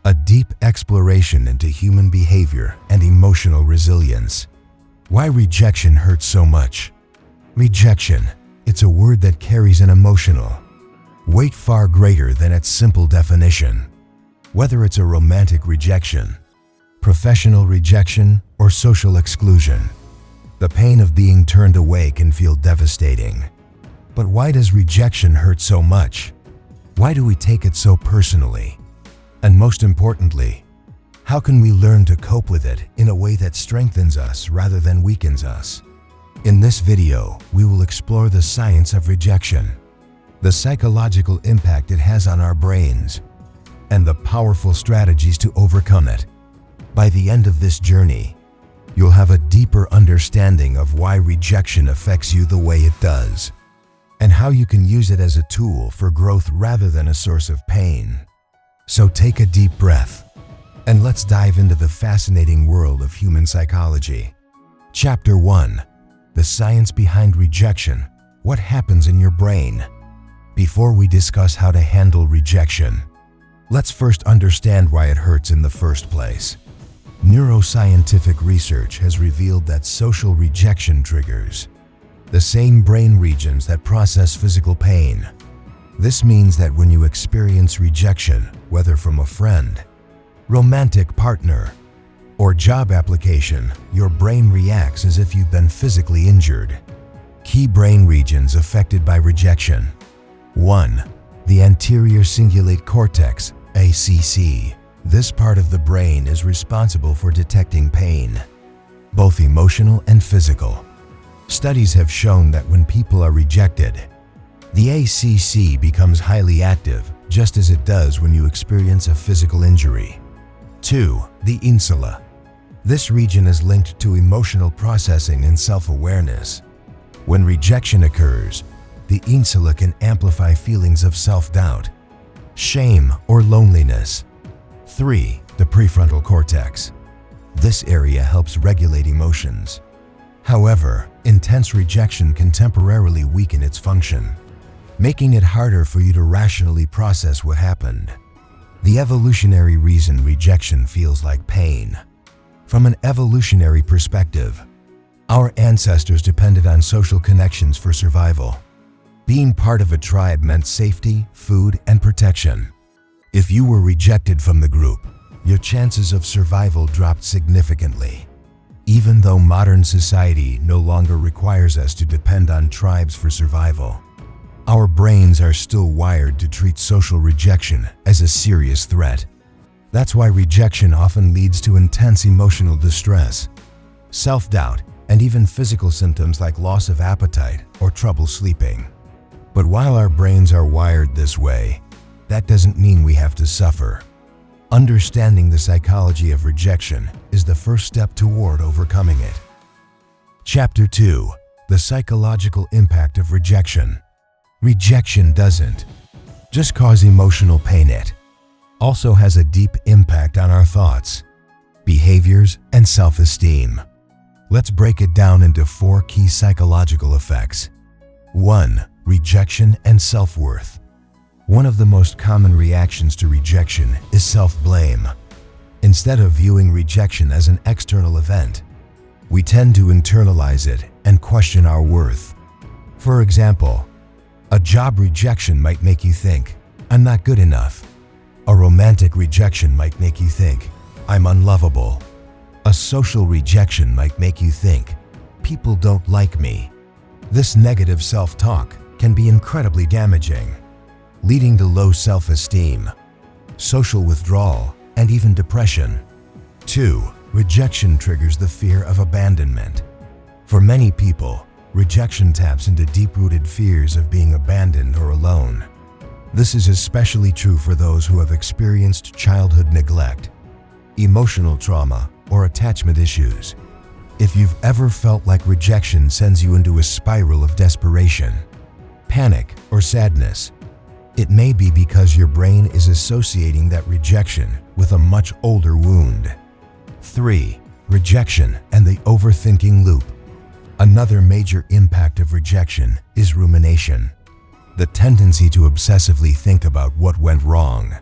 a deep exploration into human behavior and emotional resilience. Why rejection hurts so much? Rejection, it's a word that carries an emotional weight far greater than its simple definition. Whether it's a romantic rejection, professional rejection, or social exclusion, the pain of being turned away can feel devastating. But why does rejection hurt so much? Why do we take it so personally? And most importantly, how can we learn to cope with it in a way that strengthens us rather than weakens us? In this video, we will explore the science of rejection, the psychological impact it has on our brains, and the powerful strategies to overcome it. By the end of this journey, you'll have a deeper understanding of why rejection affects you the way it does, and how you can use it as a tool for growth rather than a source of pain. So take a deep breath, and let's dive into the fascinating world of human psychology. Chapter 1. The science behind rejection. What happens in your brain? Before we discuss how to handle rejection, let's first understand why it hurts in the first place. Neuroscientific research has revealed that social rejection triggers the same brain regions that process physical pain. This means that when you experience rejection, whether from a friend, romantic partner, or job application, your brain reacts as if you've been physically injured. Key brain regions affected by rejection. 1. The anterior cingulate cortex, ACC. This part of the brain is responsible for detecting pain, both emotional and physical. Studies have shown that when people are rejected, the ACC becomes highly active, just as it does when you experience a physical injury. 2. The insula. This region is linked to emotional processing and self-awareness. When rejection occurs, the insula can amplify feelings of self-doubt, shame, or loneliness. 3. The prefrontal cortex. This area helps regulate emotions. However, intense rejection can temporarily weaken its function, making it harder for you to rationally process what happened. The evolutionary reason rejection feels like pain. From an evolutionary perspective, our ancestors depended on social connections for survival. Being part of a tribe meant safety, food, and protection. If you were rejected from the group, your chances of survival dropped significantly. Even though modern society no longer requires us to depend on tribes for survival, our brains are still wired to treat social rejection as a serious threat. That's why rejection often leads to intense emotional distress, self-doubt, and even physical symptoms like loss of appetite or trouble sleeping. But while our brains are wired this way, that doesn't mean we have to suffer. Understanding the psychology of rejection is the first step toward overcoming it. Chapter 2. The psychological impact of rejection. Rejection doesn't just cause emotional pain, it also has a deep impact on our thoughts, behaviors, and self-esteem. Let's break it down into 4 key psychological effects. 1. Rejection and self-worth. One of the most common reactions to rejection is self-blame. Instead of viewing rejection as an external event, we tend to internalize it and question our worth. For example, a job rejection might make you think, "I'm not good enough." A romantic rejection might make you think, "I'm unlovable." A social rejection might make you think, "People don't like me." This negative self-talk can be incredibly damaging, leading to low self-esteem, social withdrawal, and even depression. 2. Rejection triggers the fear of abandonment. For many people, rejection taps into deep-rooted fears of being abandoned or alone. This is especially true for those who have experienced childhood neglect, emotional trauma, or attachment issues. If you've ever felt like rejection sends you into a spiral of desperation, panic, or sadness, it may be because your brain is associating that rejection with a much older wound. 3. Rejection and the overthinking loop. Another major impact of rejection is rumination, the tendency to obsessively think about what went wrong.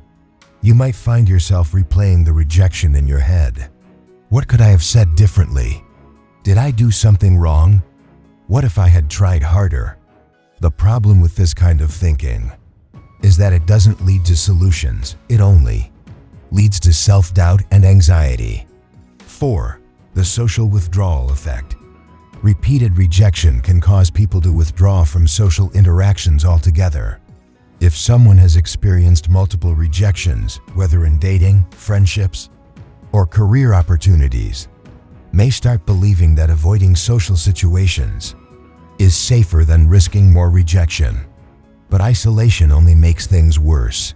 You might find yourself replaying the rejection in your head. What could I have said differently? Did I do something wrong? What if I had tried harder? The problem with this kind of thinking is that it doesn't lead to solutions, it only leads to self-doubt and anxiety. 4. The social withdrawal effect. Repeated rejection can cause people to withdraw from social interactions altogether. If someone has experienced multiple rejections, whether in dating, friendships, or career opportunities, may start believing that avoiding social situations is safer than risking more rejection. But isolation only makes things worse.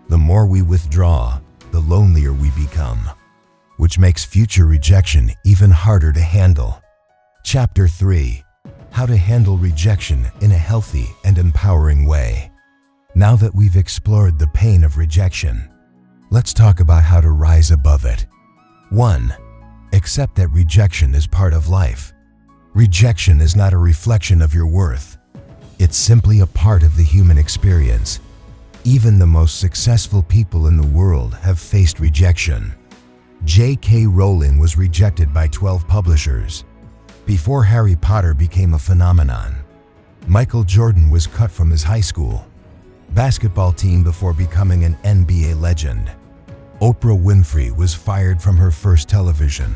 The more we withdraw, the lonelier we become, which makes future rejection even harder to handle. Chapter 3. How to handle rejection in a healthy and empowering way. Now that we've explored the pain of rejection, let's talk about how to rise above it. 1. Accept that rejection is part of life. Rejection is not a reflection of your worth. It's simply a part of the human experience. Even the most successful people in the world have faced rejection. J.K. Rowling was rejected by 12 publishers before Harry Potter became a phenomenon. Michael Jordan was cut from his high school basketball team before becoming an NBA legend. Oprah Winfrey was fired from her first television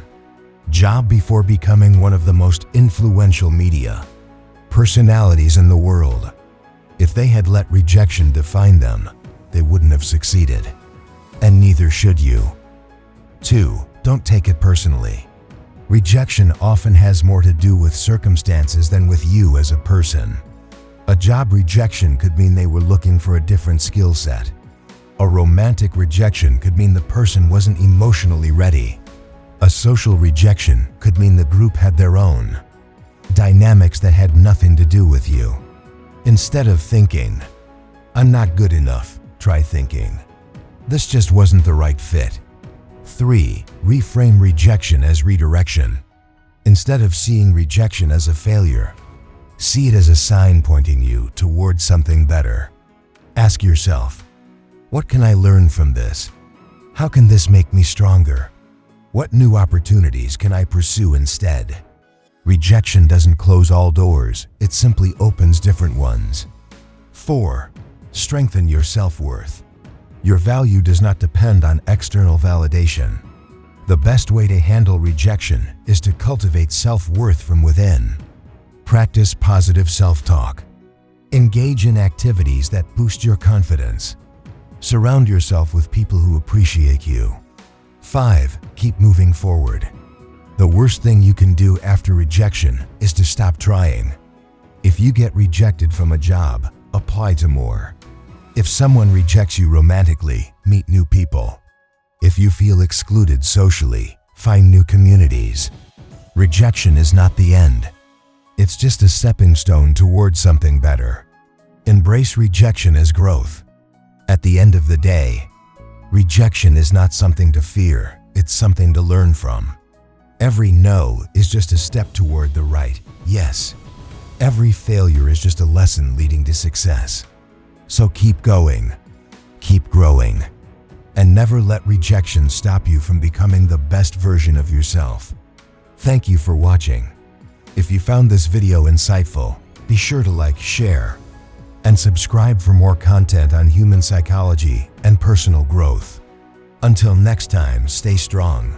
job before becoming one of the most influential media personalities in the world. If they had let rejection define them, they wouldn't have succeeded. And neither should you. 2. Don't take it personally. Rejection often has more to do with circumstances than with you as a person. A job rejection could mean they were looking for a different skill set. A romantic rejection could mean the person wasn't emotionally ready. A social rejection could mean the group had their own dynamics that had nothing to do with you. Instead of thinking, "I'm not good enough," try thinking, "This just wasn't the right fit." 3. Reframe rejection as redirection. Instead of seeing rejection as a failure, see it as a sign pointing you towards something better. Ask yourself, what can I learn from this? How can this make me stronger? What new opportunities can I pursue instead? Rejection doesn't close all doors, it simply opens different ones. 4. Strengthen your self-worth. Your value does not depend on external validation. The best way to handle rejection is to cultivate self-worth from within. Practice positive self-talk. Engage in activities that boost your confidence. Surround yourself with people who appreciate you. 5. Keep moving forward. The worst thing you can do after rejection is to stop trying. If you get rejected from a job, apply to more. If someone rejects you romantically, meet new people. If you feel excluded socially, find new communities. Rejection is not the end. It's just a stepping stone towards something better. Embrace rejection as growth. At the end of the day, rejection is not something to fear, it's something to learn from. Every no is just a step toward the right yes. Every failure is just a lesson leading to success. So keep going, keep growing, and never let rejection stop you from becoming the best version of yourself. Thank you for watching. If you found this video insightful, be sure to like, share, and subscribe for more content on human psychology and personal growth. Until next time, stay strong.